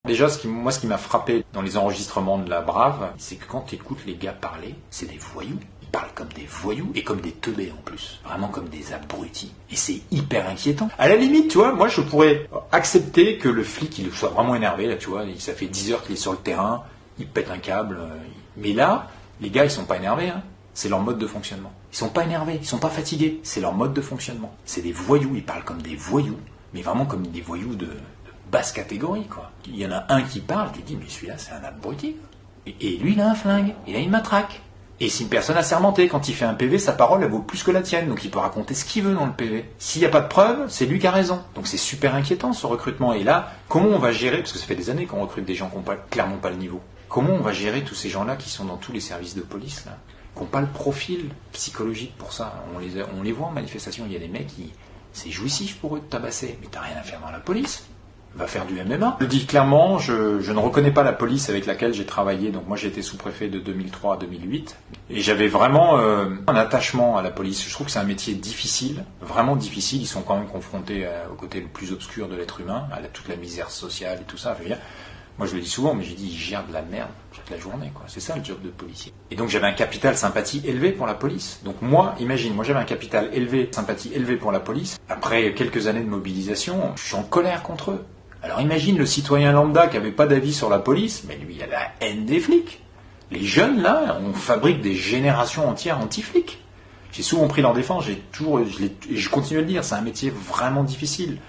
Déjà, ce qui m'a frappé dans les enregistrements de la Brave, c'est que quand tu écoutes les gars parler, c'est des voyous. Ils parlent comme des voyous et comme des teubés en plus. Vraiment comme des abrutis. Et c'est hyper inquiétant. À la limite, tu vois, moi je pourrais accepter que le flic il soit vraiment énervé, là, tu vois. Ça fait 10 heures qu'il est sur le terrain, il pète un câble. Mais là, les gars, ils sont pas énervés, hein. C'est leur mode de fonctionnement. Ils sont pas énervés, ils sont pas fatigués. C'est leur mode de fonctionnement. C'est des voyous, ils parlent comme des voyous. Mais vraiment comme des voyous de basse catégorie, quoi. Il y en a un qui parle, tu te dis, mais celui-là, c'est un abruti. Et lui, il a un flingue, il a une matraque. Et c'est une personne assermentée. Quand il fait un PV, sa parole, elle vaut plus que la tienne. Donc il peut raconter ce qu'il veut dans le PV. S'il n'y a pas de preuves, c'est lui qui a raison. Donc c'est super inquiétant, ce recrutement. Et là, comment on va gérer, parce que ça fait des années qu'on recrute des gens qui n'ont clairement pas le niveau. Comment on va gérer tous ces gens-là qui sont dans tous les services de police, là, qui n'ont pas le profil psychologique pour ça. On les voit en manifestation. Il y a des mecs qui... C'est jouissif pour eux de tabasser. Mais t'as rien à faire dans la police. Va faire du MMA. Je le dis clairement, je ne reconnais pas la police avec laquelle j'ai travaillé. Donc moi j'ai été sous-préfet de 2003 à 2008 et j'avais vraiment un attachement à la police. Je trouve que c'est un métier difficile, vraiment difficile. Ils sont quand même confrontés au côté le plus obscur de l'être humain, à toute la misère sociale et tout ça. Moi je le dis souvent, mais j'ai dit ils gèrent de la merde toute la journée, quoi. C'est ça le job de policier. Et donc j'avais un capital sympathie élevé pour la police. Donc moi, imagine, moi j'avais un capital élevé, sympathie élevée pour la police. Après quelques années de mobilisation, je suis en colère contre eux. Alors imagine le citoyen lambda qui n'avait pas d'avis sur la police, mais lui il a la haine des flics. Les jeunes là, on fabrique des générations entières anti-flics. J'ai souvent pris leur défense, je continue à le dire, c'est un métier vraiment difficile.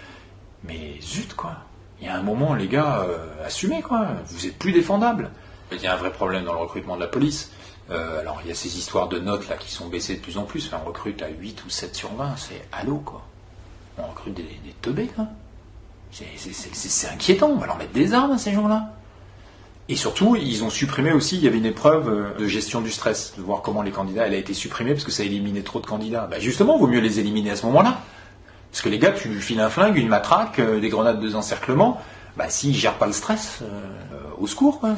Mais zut quoi, il y a un moment les gars, assumez quoi, vous êtes plus défendables. Il y a un vrai problème dans le recrutement de la police. Alors il y a ces histoires de notes là qui sont baissées de plus en plus, enfin, on recrute à 8 ou 7 sur 20, c'est allô quoi. On recrute des teubés quoi. C'est inquiétant, on va leur mettre des armes à ces gens-là. Et surtout, ils ont supprimé aussi, il y avait une épreuve de gestion du stress, de voir comment les candidats, elle a été supprimée parce que ça éliminait trop de candidats. Bah justement, il vaut mieux les éliminer à ce moment-là. Parce que les gars, tu lui files un flingue, une matraque, des grenades de encerclement, bah s'ils gèrent pas le stress, au secours quoi.